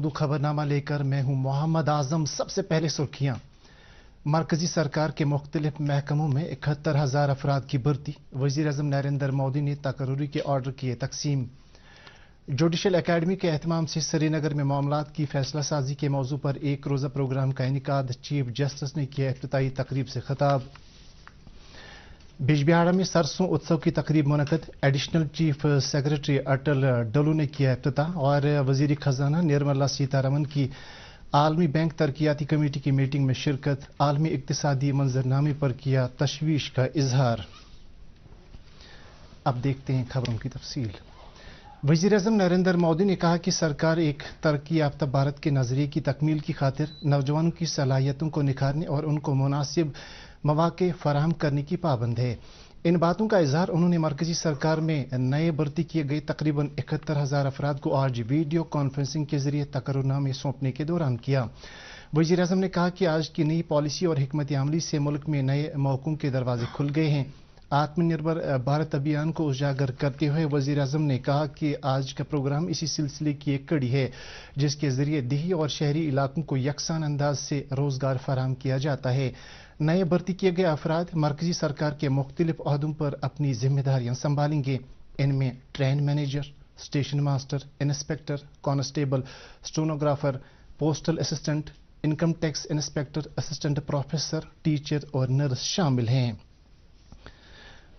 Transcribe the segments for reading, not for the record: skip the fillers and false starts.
उर्दू खबरनामा लेकर मैं हूं मोहम्मद आजम। सबसे पहले सुर्खियां। मरकजी सरकार के मुख्तलिफ महकमों में 71,000 अफराद की भर्ती। वज़ीर-ए-आज़म नरेंद्र मोदी ने तकर्रुरी के ऑर्डर किए तकसीम। जुडिशल एकेडमी के एहतमाम से श्रीनगर में मामलात की फैसला साजी के मौजू पर एक रोज़ा प्रोग्राम का इनेकाद। चीफ जस्टिस ने किया इफ्तिताई तकरीब से खिताब। बिजबिहाड़ा में सरसों उत्सव की तकरीब मुनक़द। एडिशनल चीफ सेक्रेटरी अटल डलू ने किया इफ्तिताह और वज़ीर खजाना निर्मला सीतारमन की आलमी बैंक तरक्याती कमेटी की मीटिंग में शिरकत। आलमी इक़्तिसादी मंजरनामे पर किया तशवीश का इजहार। अब देखते हैं खबरों की तफसील। वज़ीर-ए-आज़म नरेंद्र मोदी ने कहा कि सरकार एक तरक्की याफ्ता भारत के नज़रिए की तकमील की खातिर नौजवानों की सलाहियतों को निखारने और उनको मुनासिब मौक़े फराहम करने की पाबंद है। इन बातों का इजहार उन्होंने मरकजी सरकार में नए भर्ती किए गए तकरीबन 71,000 अफराद को आज वीडियो कॉन्फ्रेंसिंग के जरिए तकर्रुरनामे सौंपने के दौरान किया। वज़ीर-ए-आज़म ने कहा कि आज की नई पॉलिसी और हिकमत अमली से मुल्क में नए मौक़ों के दरवाजे खुल गए हैं। आत्मनिर्भर भारत अभियान को उजागर करते हुए वज़ीर-ए-आज़म ने कहा कि आज का प्रोग्राम इसी सिलसिले की एक कड़ी है, जिसके जरिए देही और शहरी इलाकों को यकसान अंदाज से रोजगार फराहम किया जाता है। नए भर्ती किए गए अफराद मरकजी सरकार के मुख्तलिफ ओहदों पर अपनी जिम्मेदारियां संभालेंगे। इनमें train manager, station master, inspector, constable, stenographer, postal assistant, income tax inspector, assistant professor, teacher और नर्स शामिल हैं।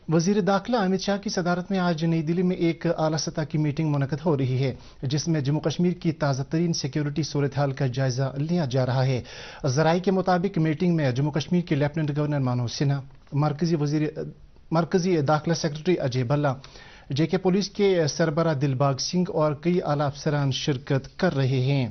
वज़ीर दाखिला अमित शाह की सदारत में आज नई दिल्ली में एक आला सतह की मीटिंग मुनक़द हो रही है, जिसमें जम्मू कश्मीर की ताज़ा तरीन सिक्योरिटी सूरत हाल का जायजा लिया जा रहा है। ज़राए के मुताबिक मीटिंग में जम्मू कश्मीर के लेफ्टिनेंट गवर्नर मनोज सिन्हा, मरकजी दाखिला सेक्रेटरी अजय भल्ला, जेके पुलिस के सरबराह दिलबाग सिंह और कई आला अफसरान शिरकत कर रहे हैं।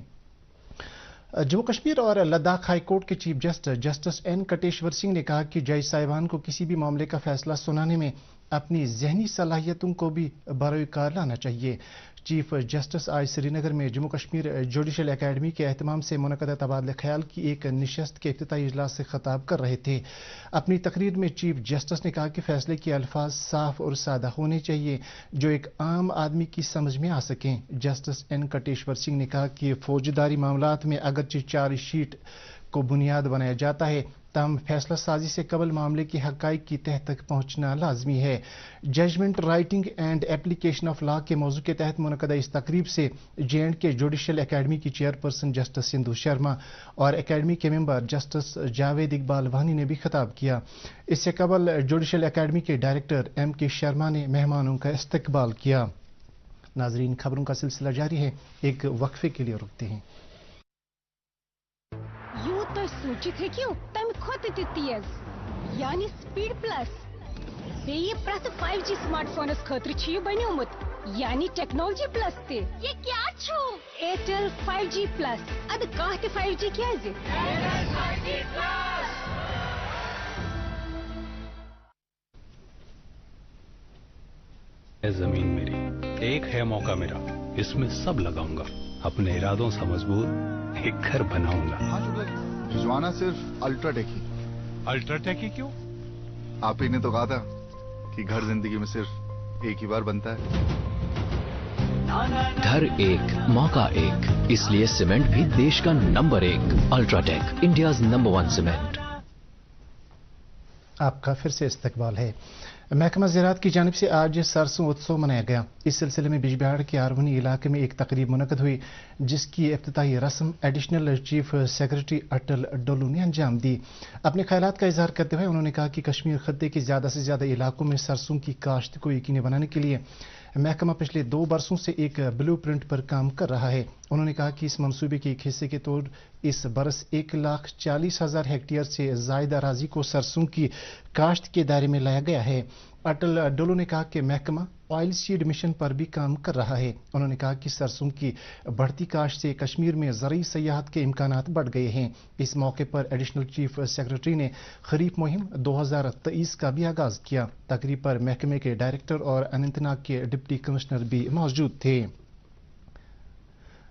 जम्मू कश्मीर और लद्दाख हाई कोर्ट के chief justice N Kateshwar Singh ने कहा कि जज साहिबान को किसी भी मामले का फैसला सुनाने में अपनी जहनी सलाहियतों को भी बरोकार लाना चाहिए। चीफ जस्टिस आज श्रीनगर में जम्मू कश्मीर जुडिशल एकेडमी के एहतमाम से मुनक़दा तबादला ख्याल की एक नशस्त के इफ्तिताई इजलास से खिताब कर रहे थे। अपनी तकरीर में चीफ जस्टिस ने कहा कि फैसले के अल्फाज साफ और सादा होने चाहिए, जो एक आम आदमी की समझ में आ सकें। जस्टिस एन कटेश्वर सिंह ने कहा कि फौजदारी मामलात में अगरचे चार्जशीट को बुनियाद बनाया जाता है, तमाम फैसला साजी से कबल मामले की हक़ाइक़ की तह तक पहुँचना लाजमी है। Judgement writing and application of law के मौजू के तहत मुनक़दा इस तकरीब से JND के जुडिशल एकेडमी की चेयरपर्सन जस्टिस सिंधु शर्मा और एकेडमी के मेंबर जस्टिस जावेद इकबाल वानी ने भी खिताब किया। इससे कबल जुडिशल एकेडमी के डायरेक्टर MK शर्मा ने मेहमानों का इस्तकबाल किया। नाजरीन, खबरों का सिलसिला जारी है, एक वक्फे के लिए रुकते हैं। सोचित है कि तम खोत तेज यानी स्पीड प्लस बेये प्रत 5G स्मार्टफोनस खतर छी बन्योमुत यानी टेक्नोलॉजी प्लस ते ये क्या छु एयरटेल 5G प्लस अद काहते 5G क्या है एयरटेल 5G प्लस। जमीन मेरी, एक है मौका मेरा, इसमें सब लगाऊंगा, अपने इरादों से मजबूत एक घर बनाऊंगा। हाँ भिजवाना सिर्फ अल्ट्राटेक ही। अल्ट्राटेक ही क्यों? आप ही ने तो कहा था कि घर जिंदगी में सिर्फ एक ही बार बनता है। घर एक मौका एक, इसलिए सीमेंट भी देश का number 1। UltraTech, India's number 1 cement. आपका फिर से इस्तकबाल है। महकमा ज़राअत की जानिब से आज सरसों उत्सव मनाया गया। इस सिलसिले में बिजबिहाड़ के आरवनी इलाके में एक तकरीब मुनक़द हुई, जिसकी इफ्तिताई रस्म एडिशनल चीफ सेक्रेटरी अटल डलू ने अंजाम दी। अपने ख्यालात का इजहार करते हुए उन्होंने कहा कि कश्मीर खत्ते के ज़्यादा से ज़्यादा इलाकों में सरसों की काश्त को यकीनी बनाने के लिए महकमा पिछले 2 बरसों से एक ब्लू प्रिंट पर काम कर रहा है। उन्होंने कहा कि इस मंसूबे के एक हिस्से के तौर इस बरस 1,40,000 हेक्टेयर से ज़ायद अराजी को सरसों की काश्त के दायरे में लाया गया है। अटल डोलू ने कहा कि महकमा ऑयल सीड मिशन पर भी काम कर रहा है। उन्होंने कहा कि सरसों की बढ़ती काश्त से कश्मीर में ज़रई सयाहत के इम्कानात बढ़ गए हैं। इस मौके पर एडिशनल चीफ सेक्रेटरी ने खरीफ मुहिम 2023 का भी आगाज किया। तकरीब पर महकमे के डायरेक्टर और अनंतनाग के डिप्टी कमिश्नर भी मौजूद थे।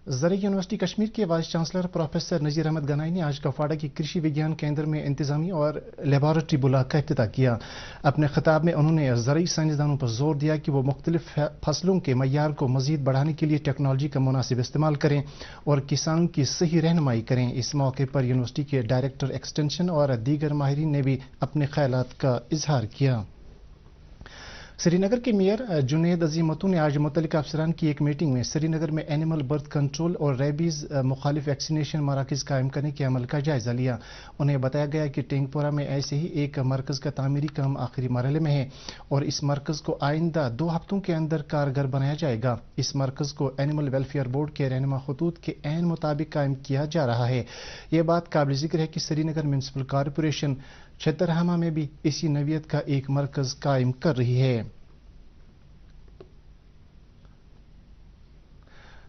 ज़रिए यूनिवर्सिटी कश्मीर के वाइस चांसलर प्रोफेसर नज़ीर अहमद गनाई ने आज कपवाड़ा की कृषि विज्ञान केंद्र में इंतजामी और लेबॉरेटरी ब्लॉक का इफ्तिताह किया। अपने खिताब में उन्होंने ज़रिए साइंसदानों पर जोर दिया कि वो मुख्तलिफ फसलों के मयार को मजीद बढ़ाने के लिए टेक्नोलॉजी का मुनासिब इस्तेमाल करें और किसानों की सही रहनुमाई करें। इस मौके पर यूनिवर्सिटी के डायरेक्टर एक्सटेंशन और दीगर माहिरीन ने भी अपने ख्यालात का इजहार किया। श्रीनगर के मेयर जुनेद अजीमतू ने आज मुतल्लिका अफसरान की एक मीटिंग में श्रीनगर में एनिमल बर्थ कंट्रोल और रेबीज मुखालिफ वैक्सीनेशन मराकज कायम करने के अमल का जायजा लिया। उन्हें बताया गया कि टेंगपोरा में ऐसे ही एक मरकज का तामीरी काम आखिरी मरहले में है और इस मरकज को आइंदा 2 हफ्तों के अंदर कारगर बनाया जाएगा। इस मरकज को एनिमल वेलफेयर बोर्ड के रहनुमा खतूत के ऐन मुताबिक कायम किया जा रहा है। ये बात काबिल जिक्र है कि श्रीनगर म्यूनिसिपल कॉरपोरेशन छतरहमा में भी इसी नवीयत का एक मरकज कायम कर रही है।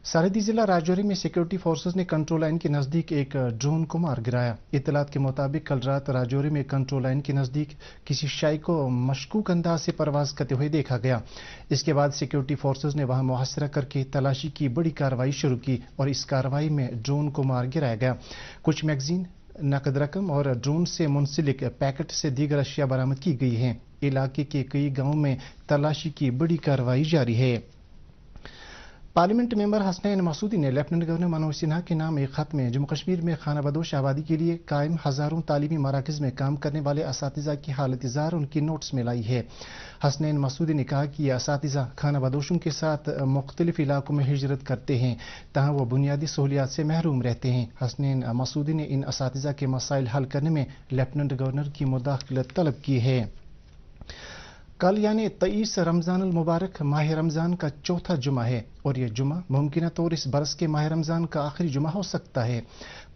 सरहदी जिला राजौरी में सिक्योरिटी फोर्सेस ने कंट्रोल लाइन के नजदीक एक ड्रोन को मार गिराया। इत्तलात के मुताबिक कल रात राजौरी में कंट्रोल लाइन के नजदीक किसी शाई को मशकूक अंदाज से परवाज करते हुए देखा गया। इसके बाद सिक्योरिटी फोर्सेस ने वहां मुहासरा करके तलाशी की बड़ी कार्रवाई शुरू की और इस कार्रवाई में ड्रोन को मार गिराया गया। कुछ मैगजीन, नकद रकम और ड्रोन से मुंसलिक पैकेट से दीगर अशिया बरामद की गई हैं। इलाके के कई गांवों में तलाशी की बड़ी कार्रवाई जारी है। पार्लियामेंट मेंबर हसनैन मसूदी ने लेफ्टिनेंट गवर्नर मनोज सिन्हा के नाम एक खत में जम्मू कश्मीर में खानाबदोश आबादी के लिए कायम हजारों तालीमी मराकज में काम करने वाले असातिज़ा की हालत ज़ार उनकी नोट्स में लाई है। हसनैन मसूदी ने कहा कि ये असातिज़ा खानाबदोशों के साथ मुख्तलिफ इलाकों में हिजरत करते हैं, तहाँ वो बुनियादी सहूलियात से महरूम रहते हैं। हसनैन मसूदी ने इन असातिज़ा के मसाइल हल करने में लेफ्टिनेंट गवर्नर की मुदाखलत तलब की है। कल यानी 23 रमज़ान मुबारक माह रमज़ान का चौथा जुमा है और यह जुमा मुमकिन तौर इस बरस के माह रमज़ान का आखिरी जुमा हो सकता है।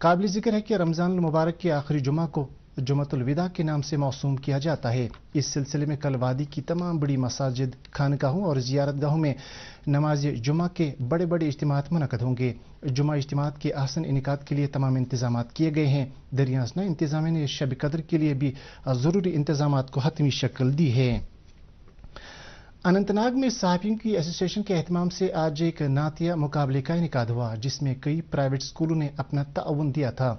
काबिल ज़िक्र है कि रमज़ान मुबारक के आखिरी जुमा को जुमतुल विदा के नाम से मौसूम किया जाता है। इस सिलसिले में कल वादी की तमाम बड़ी मसाजिद, खानकाहों और ज़ियारतगाहों में नमाज जुमा के बड़े बड़े इज्तिमात मुनक़द होंगे। जुमा इज्तिमात के आसन इनेकाद के लिए तमाम इंतजामात किए गए हैं। दरियासना इंतजामिया ने शब कद्र के लिए भी ज़रूरी इंतजामात को हतमी शक्ल दी है। अनंतनाग में सहाफ़ियों की एसोसिएशन के एहतमाम से आज एक नातिया मुकाबले का इनेकाद हुआ, जिसमें कई प्राइवेट स्कूलों ने अपना ताउन दिया था।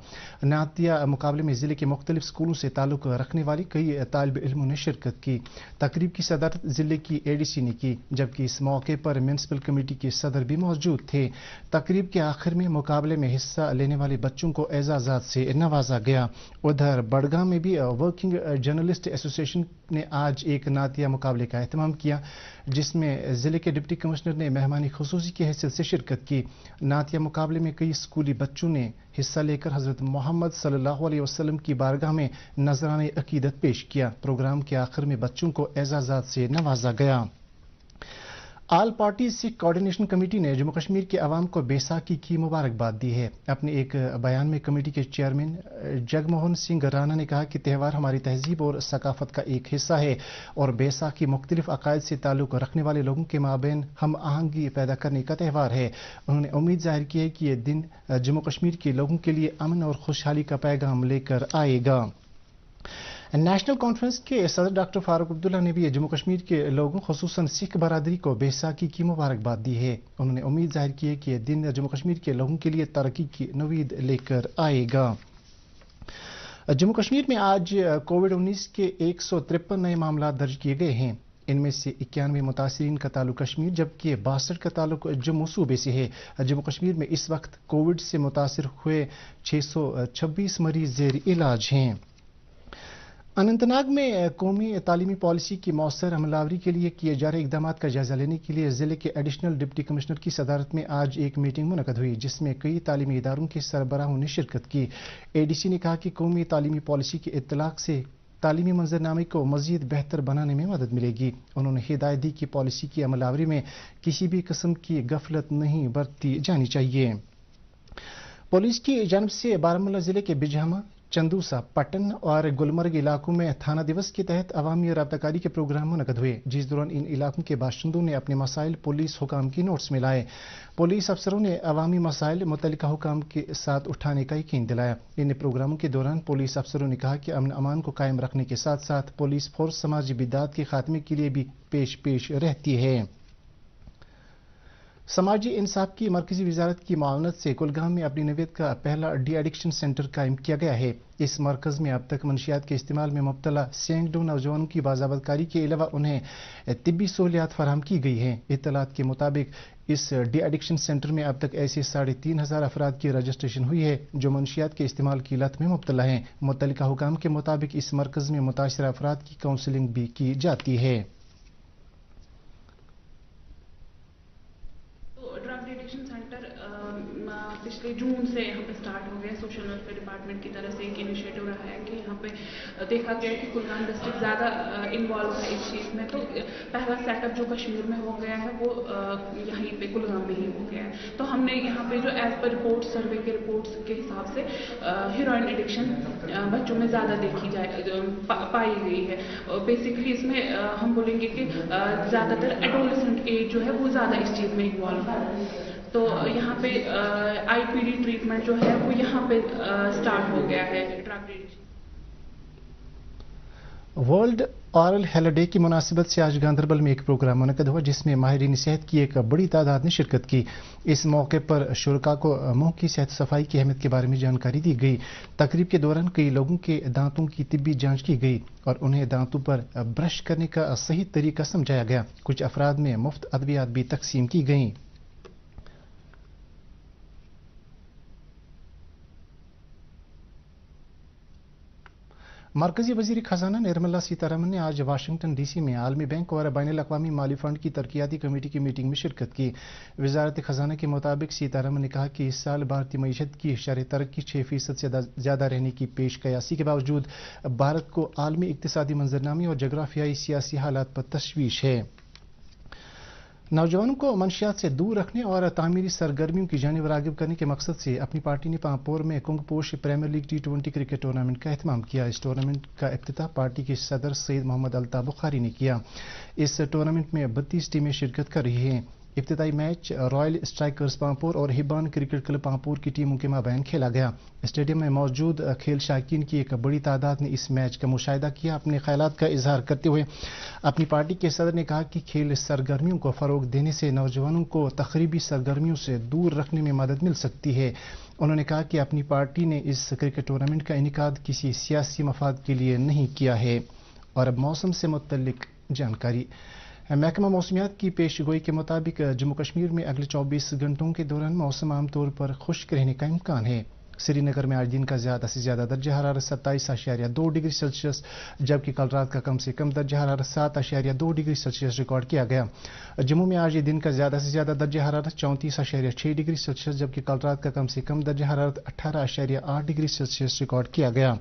नातिया मुकाबले में ज़िले के मुख्तलिफ स्कूलों से ताल्लुक़ रखने वाली कई तालिब इल्मों ने शिरकत की। तकरीब की सदरत ज़िले की ADC ने की, जबकि इस मौके पर म्यूनिसिपल कमेटी के सदर भी मौजूद थे। तकरीब के आखिर में मुकाबले में हिस्सा लेने वाले बच्चों को एजाज़ात से नवाजा गया। उधर बड़गाम में भी वर्किंग जर्नलिस्ट एसोसिएशन ने आज एक नातिया मुकाबले का एहतमाम किया, जिसमें जिले के डिप्टी कमिश्नर ने मेहमानी खुसूसी की हैसियत से शिरकत की। नातिया मुकाबले में कई स्कूली बच्चों ने हिस्सा लेकर हजरत मोहम्मद सल्लल्लाहु अलैहि वसल्लम की बारगाह में नजराने अकीदत पेश किया। प्रोग्राम के आखिर में बच्चों को एजाज़ात से नवाजा गया। आल पार्टी सिख कोऑर्डिनेशन कमेटी ने जम्मू कश्मीर के अवाम को बैसाखी की मुबारकबाद दी है। अपने एक बयान में कमेटी के चेयरमैन जगमोहन सिंह राणा ने कहा कि त्यौहार हमारी तहजीब और सकाफत का एक हिस्सा है और बैसाखी मुख्तलिफ अकायद से ताल्लुक़ रखने वाले लोगों के माबैन हम आहंगी पैदा करने का त्यौहार है। उन्होंने उम्मीद जाहिर की है कि यह दिन जम्मू कश्मीर के लोगों के लिए अमन और खुशहाली का पैगाम लेकर आएगा। नेशनल कॉन्फ्रेंस के सदर डॉक्टर फारूक अब्दुल्ला ने भी जम्मू कश्मीर के लोगों खुसूसन सिख बरादरी को बैसाखी की मुबारकबाद दी है। उन्होंने उम्मीद जाहिर की है कि यह दिन जम्मू कश्मीर के लोगों के लिए तरक्की की नवीद लेकर आएगा। जम्मू कश्मीर में आज कोविड-19 के 153 नए मामला दर्ज किए गए हैं। इनमें से 91 मुतासिरीन का ताल्लुक कश्मीर, जबकि 62 का ताल्लुक जम्मू सूबे से है। जम्मू कश्मीर में इस वक्त कोविड से मुतासिर हुए 626 मरीज ज़ेर इलाज हैं। अनंतनाग में कौमी तालीमी पॉलिसी की मौसर अमलावरी के लिए किए जा रहे इकदाम का जायजा लेने के लिए जिले के एडिशनल डिप्टी कमिश्नर की सदारत में आज एक मीटिंग मुनक़द हुई, जिसमें कई तालीमी इदारों के सरबराहों ने शिरकत की। ADC ने कहा कि कौमी तालीमी पॉलिसी के इत्तलाक से तालीमी मंजरनामे को मजीद बेहतर बनाने में मदद मिलेगी। उन्होंने हिदायत दी कि पॉलिसी की अमलावरी में किसी भी किस्म की गफलत नहीं बरती जानी चाहिए। पुलिस की जानब से बारामूला जिले के बिजहमा, चंदूसा, पटन और गुलमर्ग इलाकों में थाना दिवस के तहत अवामी राबताकारी के प्रोग्राम मुनक़द हुए, जिस दौरान इन इलाकों के बाशिंदों ने अपने मसाइल पुलिस हुकाम की नोट्स में लाए। पुलिस अफसरों ने अवामी मसाइल मुतल्लिका हुकाम के साथ उठाने का यकीन दिलाया। इन प्रोग्रामों के दौरान पुलिस अफसरों ने कहा कि अमन अमान को कायम रखने के साथ साथ पुलिस फोर्स समाजी बिदात के खात्मे के लिए भी पेश रहती है। समाजी इंसाफ की मरकजी वजारत की मावनत से कुलगाम में अपनी नवीयत का पहला डी एडिक्शन सेंटर कायम किया गया है। इस मरकज में अब तक मंशियात के इस्तेमाल में मुब्तला सैकड़ों नौजवानों की बाज़ाबतकारी के अलावा उन्हें तिब्बी सहूलियात फराहम की गई हैं। इत्तलात के मुताबिक इस डी एडिक्शन सेंटर में अब तक ऐसे 3,500 अफराद की रजिस्ट्रेशन हुई है जो मंशियात के इस्तेमाल की लत में मुब्तला हैं। मुतल्लिका हुकाम के मुताबिक इस मरकज में मुतासरा अफराद की काउंसलिंग भी की जाती है। पिछले जून से यहाँ पे स्टार्ट हो गया। सोशल वेलफेयर डिपार्टमेंट की तरफ से एक इनिशिएटिव रहा है कि यहाँ पे देखा गया कि कुलगाम डिस्ट्रिक्ट ज़्यादा इन्वॉल्व है इस चीज़ में, तो पहला सेटअप जो कश्मीर में हो गया है वो यहीं पे कुलगाम में ही हो गया है। तो हमने यहाँ पे जो एज पर रिपोर्ट सर्वे के रिपोर्ट्स के हिसाब से हीरोइन एडिक्शन बच्चों में ज़्यादा देखी पाई गई है। बेसिकली इसमें हम बोलेंगे कि ज़्यादातर एडोलेसेंट एज जो है वो ज़्यादा इस चीज़ में इन्वॉल्व है। तो यहाँ पे आईपीडी ट्रीटमेंट जो है वो यहाँ पे स्टार्ट हो गया है drug addiction. World oral health day की मुनासिबत से आज गांधरबल में एक प्रोग्राम मुनक़द हुआ जिसमें माहिरीन सेहत की एक बड़ी तादाद ने शिरकत की। इस मौके पर शुरका को मुंह की सेहत सफाई की अहमियत के बारे में जानकारी दी गई। तकरीब के दौरान कई लोगों के दांतों की तिब्बी जांच की गई और उन्हें दांतों पर ब्रश करने का सही तरीका समझाया गया। कुछ अफराद में मुफ्त अद्वियात भी तकसीम की गईं। मरकजी वजीर खजाना निर्मला सीतारमन ने आज वाशिंगटन डीसी में आलमी बैंक और बैनुल अक़वामी माली फंड की तरक्याती कमेटी की मीटिंग में शिरकत की। वजारत खजाना के मुताबिक सीतारमन ने कहा कि इस साल भारतीय मईशत की शरह तरक्की 6% से ज़्यादा रहने की पेश कयासी के बावजूद भारत को आलमी इक़्तिसादी मंजरनामे और जगराफियाई सियासी हालात पर तशवीश है। नौजवानों को मंशियात से दूर रखने और तामीरी सरगर्मियों की जानिब राग़िब करने के मकसद से अपनी पार्टी ने पांपोर में Kungposh premier league T20 cricket tournament का एहतमाम किया। इस टूर्नामेंट का इफ्तिताह पार्टी के सदर सैयद मोहम्मद अल्ताफ बुखारी ने किया। इस टूर्नामेंट में 32 टीमें शिरकत कर रही हैं। इब्तिदाई मैच रॉयल स्ट्राइकर्स पांपोर और हिब्बान क्रिकेट क्लब पांपोर की टीमों के माबैन खेला गया। स्टेडियम में मौजूद खेल शायकीन की एक बड़ी तादाद ने इस मैच का मुशाहिदा किया। अपने ख्यालात का इजहार करते हुए अपनी पार्टी के सदर ने कहा कि खेल सरगर्मियों को फ़रोग देने से नौजवानों को तकरीबी सरगर्मियों से दूर रखने में मदद मिल सकती है। उन्होंने कहा कि अपनी पार्टी ने इस क्रिकेट टूर्नामेंट का इनेकाद किसी सियासी मफाद के लिए नहीं किया है। और अब मौसम से मुतल्लिक जानकारी। महकमा मौसमियात की पेशगोई के मुताबिक जम्मू कश्मीर में अगले 24 घंटों के दौरान मौसम आमतौर पर खुश्क रहने का इम्कान है। श्रीनगर में आज दिन का ज़्यादा से ज़्यादा दर्जा हरारत 27.2 डिग्री सेल्सियस जबकि कल रात का कम से कम दर्जा हरारत 7.2 डिग्री सेल्सियस रिकॉर्ड किया गया। जम्मू में आज दिन का ज़्यादा से ज़्यादा दर्जा हरारत 34.6 डिग्री सेल्सियस जबकि कल रात का कम से कम दर्जा हरारत 18.8 डिग्री सेल्सियस रिकॉर्ड किया गया।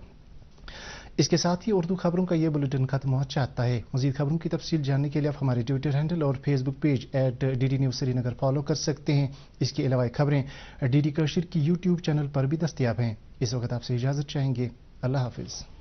इसके साथ ही उर्दू खबरों का ये बुलेटिन खत्म हो चाहता है। मज़ीद खबरों की तफसील जानने के लिए आप हमारे ट्विटर हैंडल और Facebook page @DD News Srinagar follow कर सकते हैं। इसके अलावा खबरें DD कश्मीर की यूट्यूब चैनल पर भी दस्तयाब हैं। इस वक्त आपसे इजाज़त चाहेंगे। अल्लाह हाफिज़।